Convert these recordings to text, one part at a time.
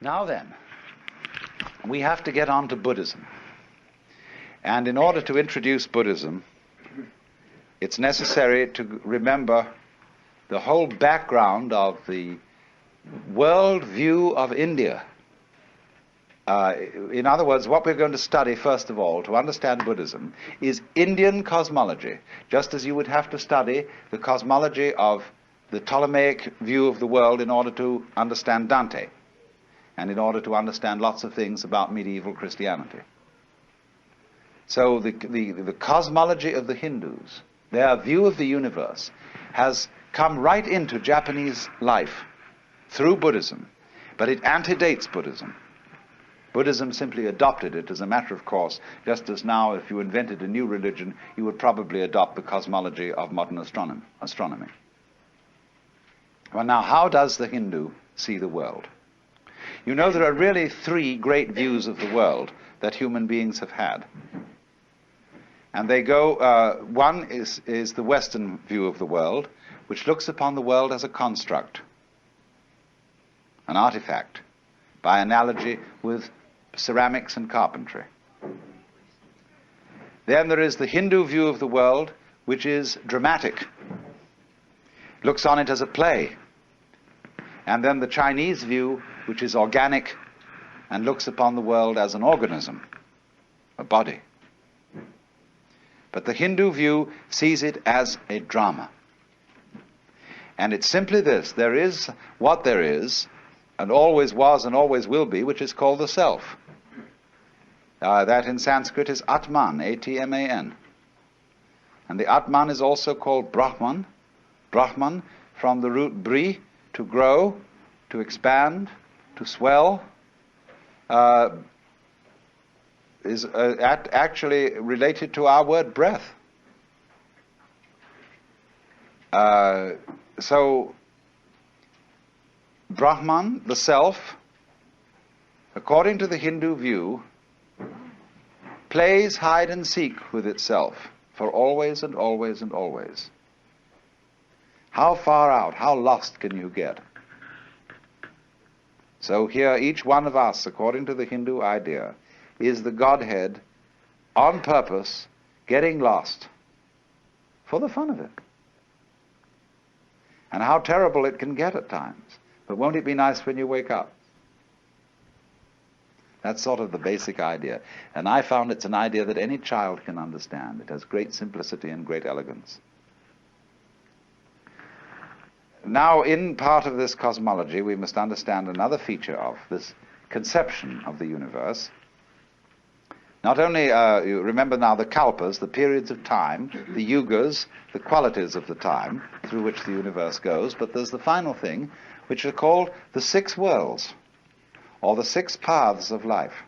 Now then, we have to get on to Buddhism. And in order to introduce Buddhism, it's necessary to remember the whole background of the world view of India. In other words, what we're going to study, first of all, to understand Buddhism, is Indian cosmology, just as you would have to study the cosmology of the Ptolemaic view of the world in order to understand Dante, and in order to understand lots of things about medieval Christianity. So the cosmology of the Hindus, their view of the universe, has come right into Japanese life through Buddhism, but it antedates Buddhism. Buddhism simply adopted it as a matter of course, just as now if you invented a new religion, you would probably adopt the cosmology of modern astronomy. Well, now, how does the Hindu see the world? You know, there are really three great views of the world that human beings have had. And they go, one is the Western view of the world, which looks upon the world as a construct, an artifact, by analogy with ceramics and carpentry. Then there is the Hindu view of the world, which is dramatic, looks on it as a play. And then the Chinese view, which is organic and looks upon the world as an organism, a body. But the Hindu view sees it as a drama. And it's simply this: there is what there is, and always was and always will be, which is called the self. That in Sanskrit is Atman, A-T-M-A-N. And the Atman is also called Brahman. Brahman, from the root bri, to grow, to expand, to swell, is actually related to our word breath. So, Brahman, the self, according to the Hindu view, plays hide and seek with itself for always and always and always. How far out, how lost can you get? So here, each one of us, according to the Hindu idea, is the Godhead on purpose, getting lost for the fun of it. And how terrible it can get at times. But won't it be nice when you wake up? That's sort of the basic idea. And I found it's an idea that any child can understand. It has great simplicity and great elegance. Now, in part of this cosmology, we must understand another feature of this conception of the universe. Not only, you remember now the kalpas, the periods of time, the yugas, the qualities of the time through which the universe goes, but there's the final thing, which are called the six worlds, or the six paths of life.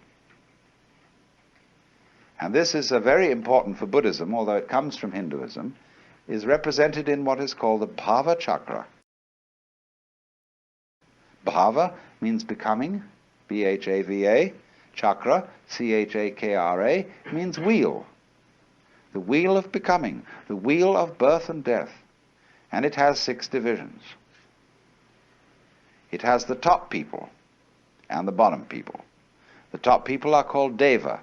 And this is very important for Buddhism, although it comes from Hinduism, is represented in what is called the bhava chakra. Bhava means becoming, B-H-A-V-A. Chakra, C-H-A-K-R-A, means wheel. The wheel of becoming, the wheel of birth and death. And it has 6 divisions. It has the top people and the bottom people. The top people are called Deva,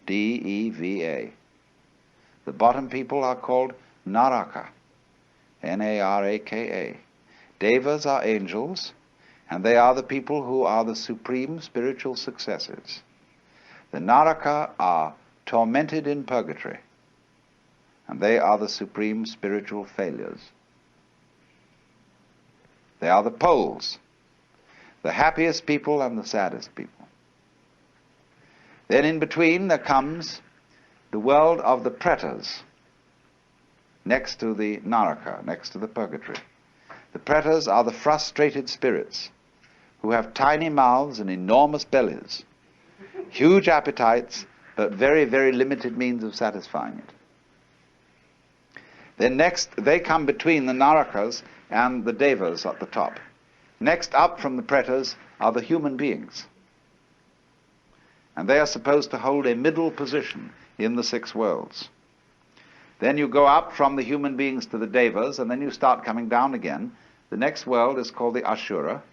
D-E-V-A. The bottom people are called Naraka, N-A-R-A-K-A. Devas are angels, and they are the people who are the supreme spiritual successes. The Naraka are tormented in purgatory, and they are the supreme spiritual failures. They are the poles, the happiest people and the saddest people. Then in between there comes the world of the pretas, next to the Naraka, next to the purgatory. The pretas are the frustrated spirits, who have tiny mouths and enormous bellies, huge appetites, but very, very limited means of satisfying it. Then next, they come between the Narakas and the Devas at the top. Next up from the pretas are the human beings. And they are supposed to hold a middle position in the 6 worlds. Then you go up from the human beings to the Devas, and then you start coming down again. The next world is called the Ashura.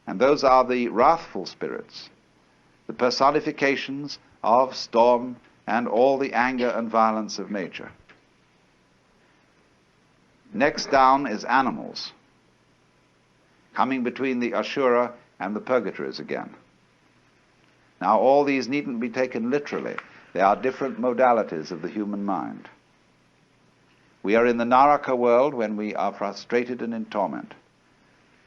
And those are the wrathful spirits, the personifications of storm and all the anger and violence of nature. Next down is animals, coming between the Ashura and the purgatories again. Now all these needn't be taken literally. They are different modalities of the human mind. We are in the Naraka world when we are frustrated and in torment.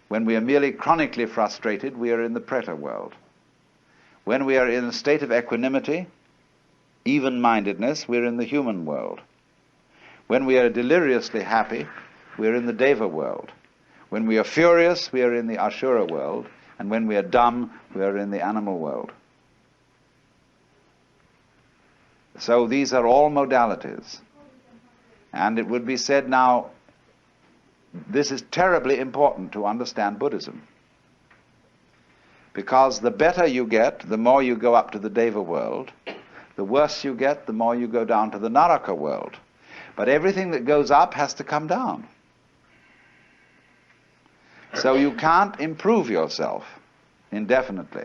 When we are merely chronically frustrated, we are in the Preta world. When we are in a state of equanimity, even-mindedness, we are in the human world. When we are deliriously happy, we are in the Deva world. When we are furious, we are in the Ashura world. And when we are dumb, we are in the animal world. So these are all modalities. And it would be said now, this is terribly important to understand Buddhism. Because the better you get, the more you go up to the Deva world. The worse you get, the more you go down to the Naraka world. But everything that goes up has to come down. So you can't improve yourself indefinitely.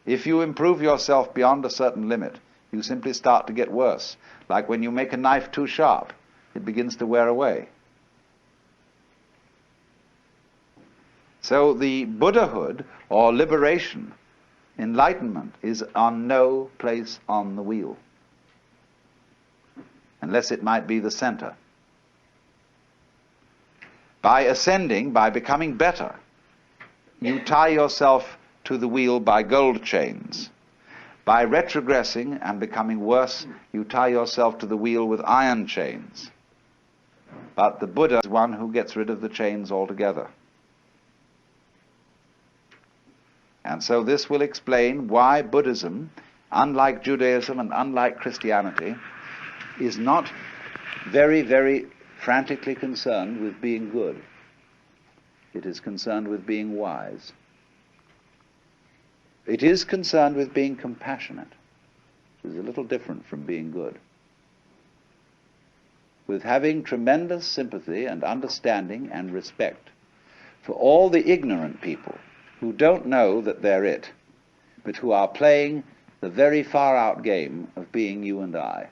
If you improve yourself beyond a certain limit, you simply start to get worse. Like when you make a knife too sharp, it begins to wear away. So the Buddhahood, or liberation, enlightenment, is on no place on the wheel, unless it might be the center. By ascending, by becoming better, you tie yourself to the wheel by gold chains. By retrogressing and becoming worse, you tie yourself to the wheel with iron chains. But the Buddha is one who gets rid of the chains altogether. And so this will explain why Buddhism, unlike Judaism and unlike Christianity, is not very, very frantically concerned with being good. It is concerned with being wise. It is concerned with being compassionate, which is a little different from being good. With having tremendous sympathy and understanding and respect for all the ignorant people who don't know that they're it, but who are playing the very far-out game of being you and I.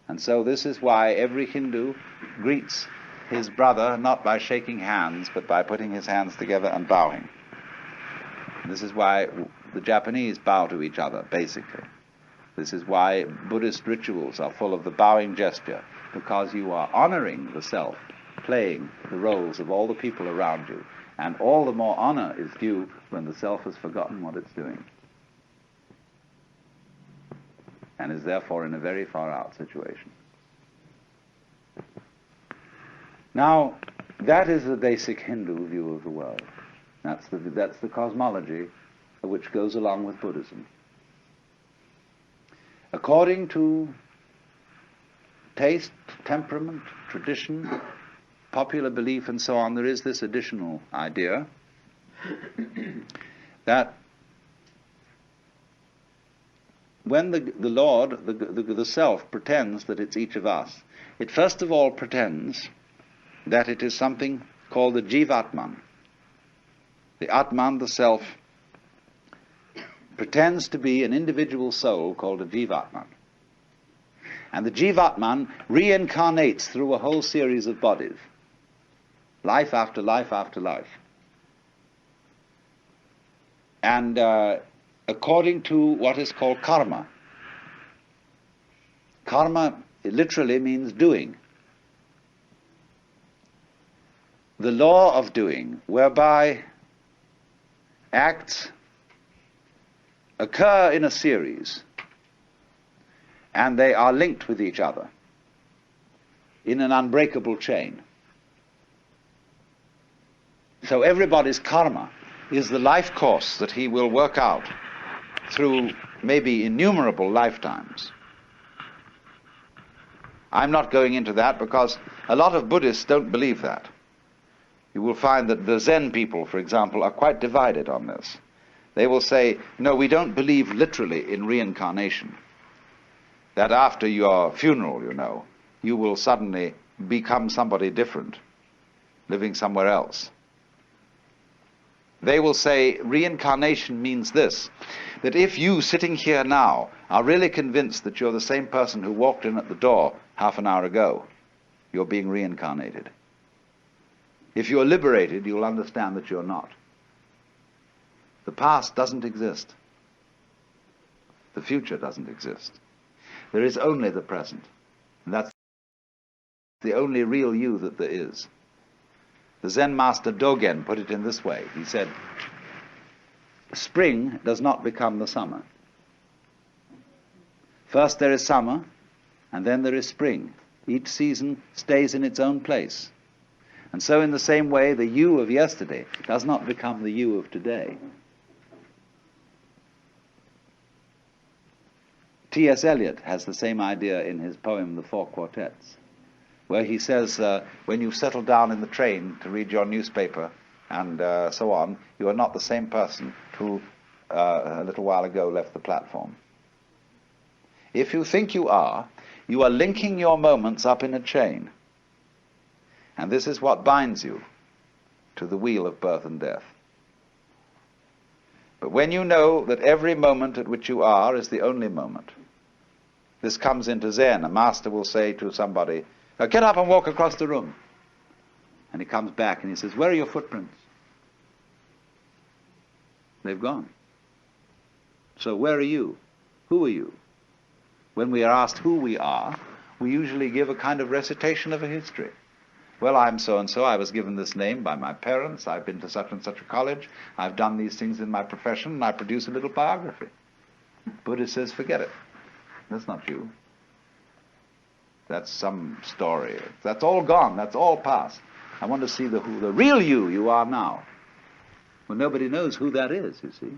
And so this is why every Hindu greets his brother not by shaking hands, but by putting his hands together and bowing. This is why the Japanese bow to each other, basically. This is why Buddhist rituals are full of the bowing gesture, because you are honoring the self, playing the roles of all the people around you. And all the more honor is due when the self has forgotten what it's doing, and is therefore in a very far-out situation. Now, that is the basic Hindu view of the world. That's the cosmology which goes along with Buddhism. According to taste, temperament, tradition, popular belief and so on, there is this additional idea that when the Lord, the self, pretends that it's each of us, it first of all pretends that it is something called the Jivatman. The Atman, the self, pretends to be an individual soul called a Jivatman. And the Jivatman reincarnates through a whole series of bodies, life after life after life. And according to what is called karma, karma literally means doing. The law of doing, whereby acts occur in a series, and they are linked with each other in an unbreakable chain. So everybody's karma is the life course that he will work out through maybe innumerable lifetimes. I'm not going into that because a lot of Buddhists don't believe that. You will find that the Zen people, for example, are quite divided on this. They will say, no, we don't believe literally in reincarnation. That after your funeral, you will suddenly become somebody different, living somewhere else. They will say reincarnation means this, that if you, sitting here now, are really convinced that you're the same person who walked in at the door half an hour ago, you're being reincarnated. If you're liberated, you'll understand that you're not. The past doesn't exist. The future doesn't exist. There is only the present. And that's the only real you that there is. The Zen master Dogen put it in this way. He said, spring does not become the summer. First there is summer, and then there is spring. Each season stays in its own place. And so in the same way, the you of yesterday does not become the you of today. T.S. Eliot has the same idea in his poem, The Four Quartets, where he says, when you've settled down in the train to read your newspaper and so on, you are not the same person who a little while ago left the platform. If you think you are linking your moments up in a chain. And this is what binds you to the wheel of birth and death. But when you know that every moment at which you are is the only moment, this comes into Zen. A master will say to somebody, get up and walk across the room. And he comes back and he says, where are your footprints? They've gone. So where are you? Who are you? When we are asked who we are, we usually give a kind of recitation of a history. Well, I'm so-and-so, I was given this name by my parents, I've been to such and such a college, I've done these things in my profession, and I produce a little biography. Buddha says, forget it. That's not you. That's some story. That's all gone, that's all past. I want to see the real you are now. Well, nobody knows who that is, you see.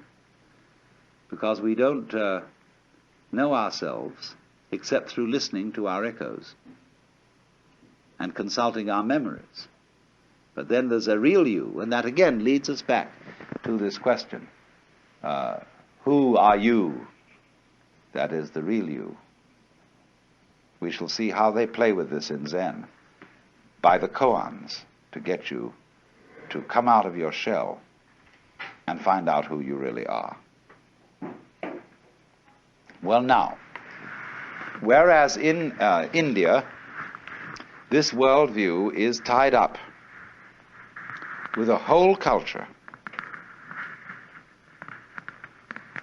Because we don't know ourselves except through listening to our echoes and consulting our memories. But then there's a real you, and that again leads us back to this question. Who are you? That is the real you. We shall see how they play with this in Zen, by the koans, to get you to come out of your shell and find out who you really are. Well now, whereas in India, this worldview is tied up with a whole culture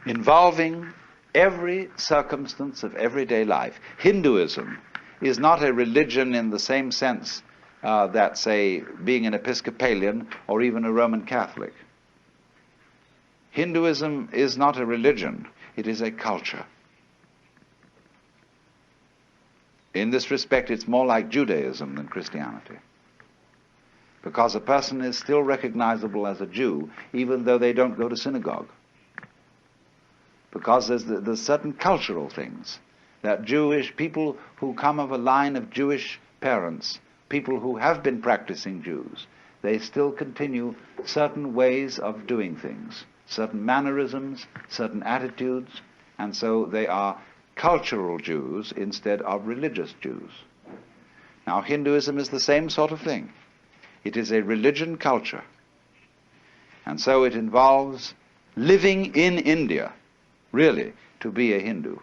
involving every circumstance of everyday life. Hinduism is not a religion in the same sense that, say, being an Episcopalian or even a Roman Catholic. Hinduism is not a religion, it is a culture. In this respect, it's more like Judaism than Christianity, because a person is still recognizable as a Jew even though they don't go to synagogue, because there's certain cultural things that Jewish people who come of a line of Jewish parents, people who have been practicing Jews, they still continue certain ways of doing things, certain mannerisms, certain attitudes, and so they are cultural Jews instead of religious Jews. Now, Hinduism is the same sort of thing. It is a religion culture, and so it involves living in India, really, to be a Hindu.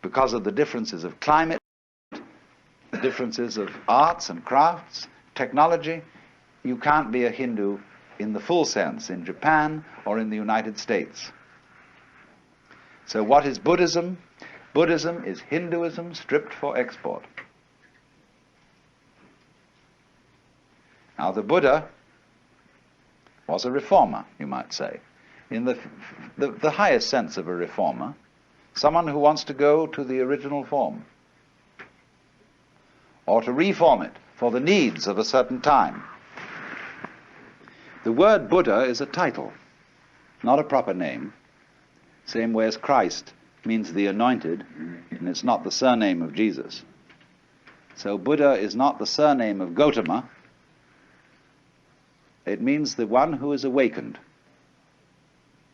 Because of the differences of climate, the differences of arts and crafts, technology, you can't be a Hindu in the full sense in Japan or in the United States. So what is Buddhism? Buddhism is Hinduism stripped for export. Now the Buddha was a reformer, you might say, in the highest sense of a reformer, someone who wants to go to the original form, or to reform it for the needs of a certain time. The word Buddha is a title, not a proper name. Same way as Christ means the anointed, and it's not the surname of Jesus. So Buddha is not the surname of Gautama. It means the one who is awakened,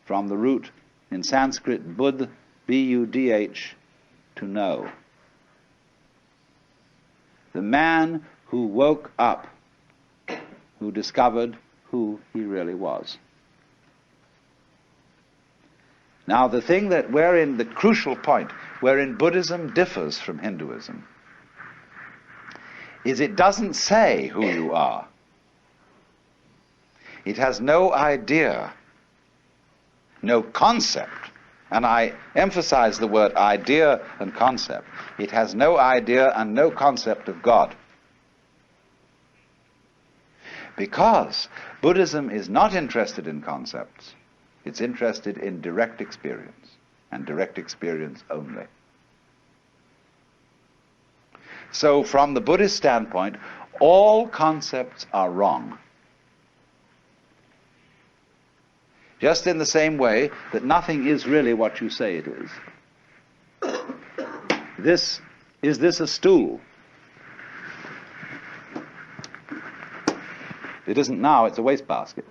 from the root in Sanskrit budh, B-U-D-H, to know. The man who woke up, who discovered who he really was. Now, the thing that wherein the crucial point, wherein Buddhism differs from Hinduism, is it doesn't say who you are. It has no idea, no concept, and I emphasize the word idea and concept. It has no idea and no concept of God. Because Buddhism is not interested in concepts. It's interested in direct experience, and direct experience only. So from the Buddhist standpoint, all concepts are wrong. Just in the same way that nothing is really what you say it is. Is this a stool? It isn't now, it's a wastebasket.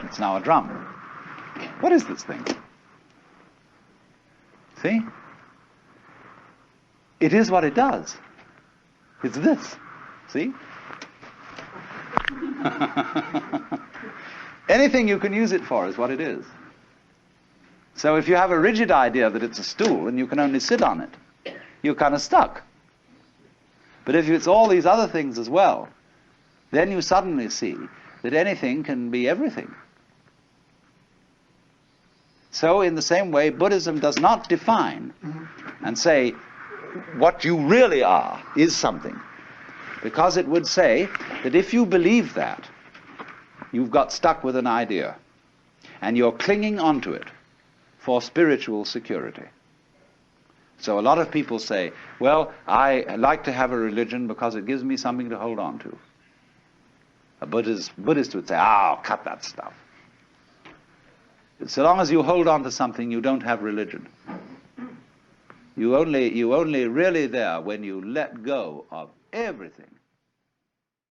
It's now a drum. What is this thing? See? It is what it does. It's this. See? Anything you can use it for is what it is. So if you have a rigid idea that it's a stool and you can only sit on it, you're kind of stuck. But if it's all these other things as well, then you suddenly see that anything can be everything. So in the same way, Buddhism does not define and say what you really are is something. Because it would say that if you believe that, you've got stuck with an idea and you're clinging onto it for spiritual security. So a lot of people say, well, I like to have a religion because it gives me something to hold on to. A Buddhist would say, cut that stuff. So long as you hold on to something, you don't have religion. You only really there when you let go of everything